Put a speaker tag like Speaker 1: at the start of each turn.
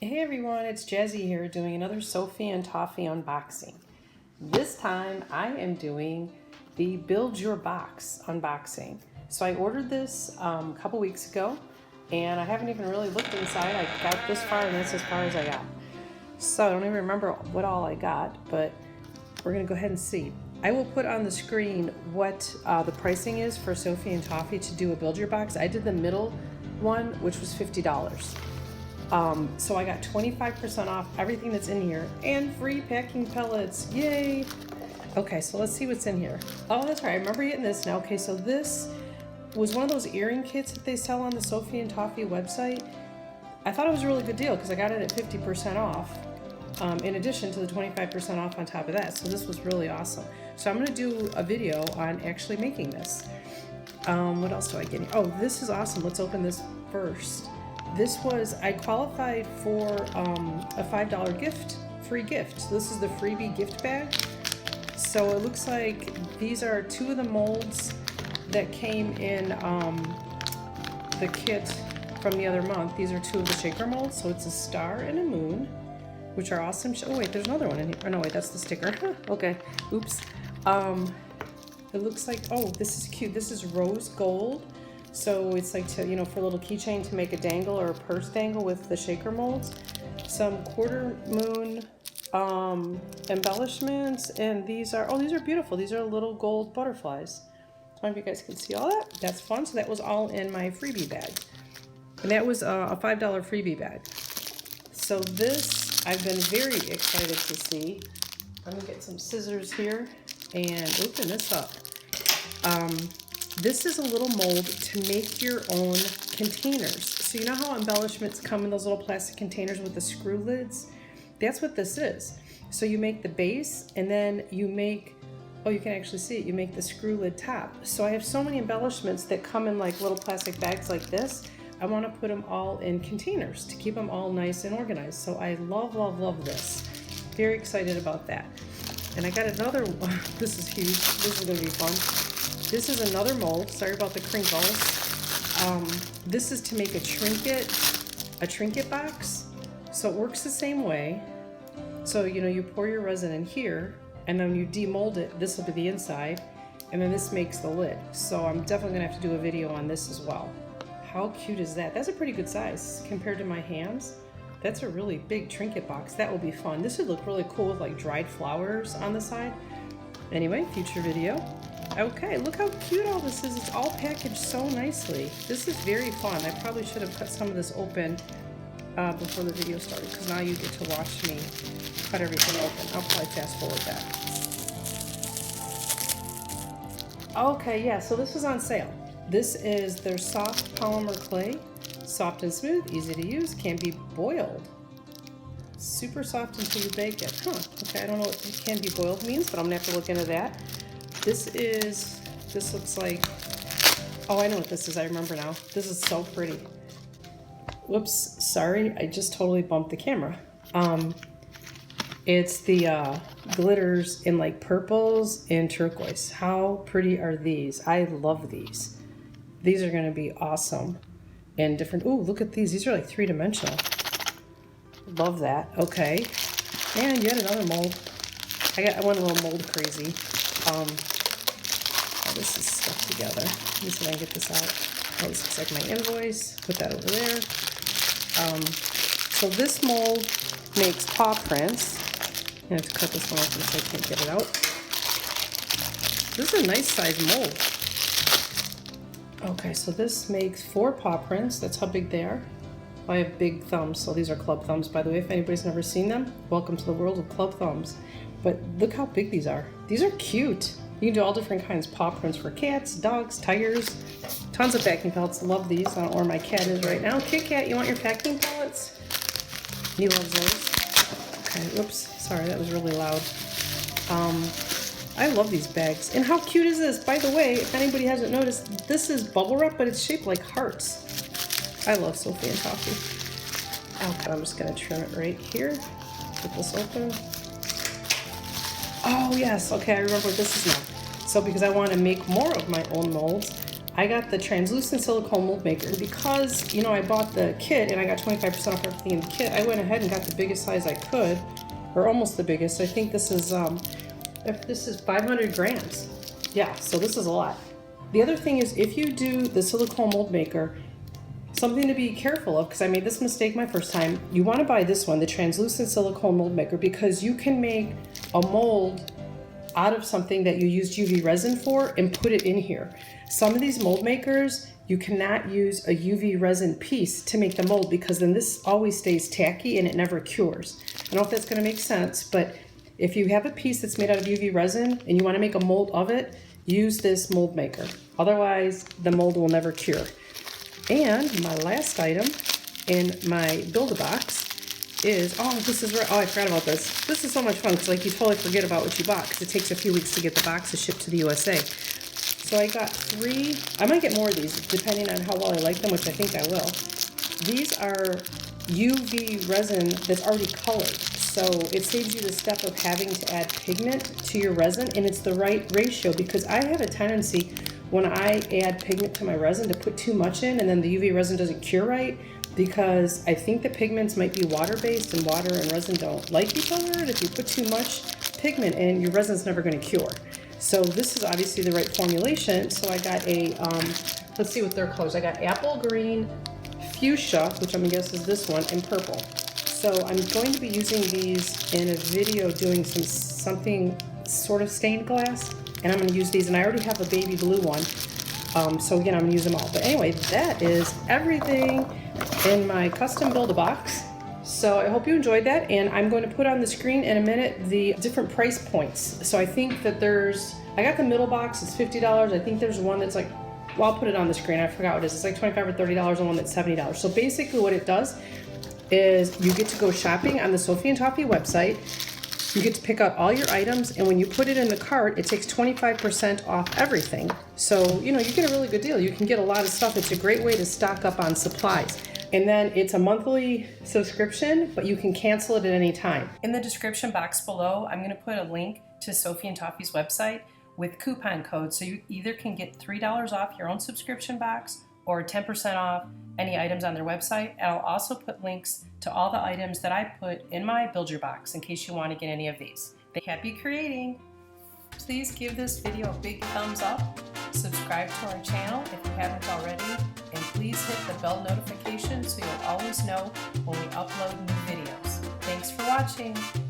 Speaker 1: Hey everyone, it's Jazzy here doing another Sophie and Toffee unboxing. This time I am doing the Build Your Box unboxing. So I ordered this a couple weeks ago and I haven't even really looked inside. I got this far and that's as far as I got. So I don't even remember what all I got, but we're gonna go ahead and see. I will put on the screen what the pricing is for Sophie and Toffee to do a Build Your Box. I did the middle one, which was $50. So I got 25% off everything that's in here and free packing pellets. Yay! Okay, so let's see what's in here. Oh, that's right. I remember getting this now. Okay, so this was one of those earring kits that they sell on the Sophie and Toffee website. I thought it was a really good deal because I got it at 50% off, in addition to the 25% off on top of that. So this was really awesome. So I'm going to do a video on actually making this. What else do I get? Oh, this is awesome. Let's open this first. This was, I qualified for a $5 free gift. This is the Freebie gift bag. So it looks like these are two of the molds that came in the kit from the other month. These are two of the shaker molds. So it's a star and a moon, which are awesome. Oh wait, there's another one in here. Oh no, wait, that's the sticker. Okay, oops. It looks like, oh, this is cute. This is rose gold. So it's like to, for a little keychain to make a dangle or a purse dangle with the shaker molds. Some quarter moon embellishments, and these are beautiful. These are little gold butterflies. I don't know if you guys can see all that. That's fun. So that was all in my freebie bag. And that was a $5 freebie bag. So this, I've been very excited to see. I'm gonna get some scissors here and open this up. This is a little mold to make your own containers. So you know how embellishments come in those little plastic containers with the screw lids? That's what this is. So you make the base and then you make, oh, you can actually see it, you make the screw lid top. So I have so many embellishments that come in like little plastic bags like this. I want to put them all in containers to keep them all nice and organized. So I love, love, love this. Very excited about that. And I got another one. This is huge. This is going to be fun. This is another mold. Sorry about the crinkles. This is to make a trinket box. So it works the same way. So, you pour your resin in here, and then you demold it. This will be the inside, and then this makes the lid. So I'm definitely gonna have to do a video on this as well. How cute is that? That's a pretty good size compared to my hands. That's a really big trinket box. That will be fun. This would look really cool with like dried flowers on the side. Anyway, future video. Okay, look how cute all this is. It's all packaged so nicely. This is very fun. I probably should have cut some of this open before the video started, because now you get to watch me cut everything open. I'll probably fast forward that. Okay, yeah, so this is on sale. This is their soft polymer clay. Soft and smooth, easy to use, can be boiled. Super soft until you bake it. Huh, okay, I don't know what can be boiled means, but I'm gonna have to look into that. This looks like, oh, I know what this is, I remember now. This is so pretty. Whoops, sorry, I just totally bumped the camera. It's the glitters in like purples and turquoise. How pretty are these? I love these. These are gonna be awesome. And different, ooh, look at these. These are like three-dimensional. Love that, okay. And yet another mold. I went a little mold crazy. This is stuck together. Let me see if I can get this out. Oh, this looks like my invoice. Put that over there. So this mold makes paw prints. I have to cut this one open so I can't get it out. This is a nice size mold. Okay, so this makes 4 paw prints. That's how big they are. I have big thumbs, so these are club thumbs, by the way. If anybody's never seen them, welcome to the world of club thumbs. But look how big these are. These are cute. You can do all different kinds. Paw prints for cats, dogs, tigers. Tons of packing pellets. Love these. I don't know where my cat is right now. Kit Kat, you want your packing pellets? He loves those. Okay, oops. Sorry, that was really loud. I love these bags. And how cute is this? By the way, if anybody hasn't noticed, this is bubble wrap, but it's shaped like hearts. I love Sophie and Toffee. Okay, I'm just gonna trim it right here. Get this open. Oh yes, okay, I remember what this is now. So because I want to make more of my own molds, I got the translucent silicone mold maker because, you know, I bought the kit and I got 25% off everything in the kit. I went ahead and got the biggest size I could, or almost the biggest. I think this is 500 grams. Yeah, so this is a lot. The other thing is, if you do the silicone mold maker, something to be careful of, because I made this mistake my first time, you want to buy this one, the translucent silicone mold maker, because you can make a mold out of something that you used UV resin for and put it in here. Some of these mold makers, you cannot use a UV resin piece to make the mold, because then this always stays tacky and it never cures. I don't know if that's going to make sense, but if you have a piece that's made out of UV resin and you want to make a mold of it, use this mold maker. Otherwise, the mold will never cure. And my last item in my Build-A-Box is, oh, this is right. Oh, I forgot about this. This is so much fun because, like, you totally forget about what you bought because it takes a few weeks to get the boxes shipped to the USA. So I got 3. I might get more of these depending on how well I like them, which I think I will. These are UV resin that's already colored. So it saves you the step of having to add pigment to your resin, and it's the right ratio, because I have a tendency when I add pigment to my resin to put too much in, and then the UV resin doesn't cure right, because I think the pigments might be water-based, and water and resin don't like each other, and if you put too much pigment in, your resin's never going to cure. So this is obviously the right formulation. So I got a, let's see what their colors. I got apple green, fuchsia, which I'm going to guess is this one, and purple. So I'm going to be using these in a video doing something sort of stained glass, and I'm going to use these, and I already have a baby blue one. So again, I'm going to use them all. But anyway, that is everything in my custom Build-A-Box. So I hope you enjoyed that, and I'm going to put on the screen in a minute the different price points. So I think that I got the middle box, it's $50. I think there's one that's like, well, I'll put it on the screen. I forgot what it is. It's like $25 or $30, and one that's $70. So basically what it does is you get to go shopping on the Sophie and Toffee website. You get to pick out all your items, and when you put it in the cart, it takes 25% off everything. So, you know, you get a really good deal. You can get a lot of stuff. It's a great way to stock up on supplies. And then it's a monthly subscription, but you can cancel it at any time. In the description box below, I'm going to put a link to Sophie and Toffee's website with coupon codes, so you either can get $3 off your own subscription box or 10% off any items on their website. And I'll also put links to all the items that I put in my Build Your Box in case you want to get any of these. Happy creating! Please give this video a big thumbs up, subscribe to our channel if you haven't already, and please hit the bell notification so you'll always know when we upload new videos. Thanks for watching!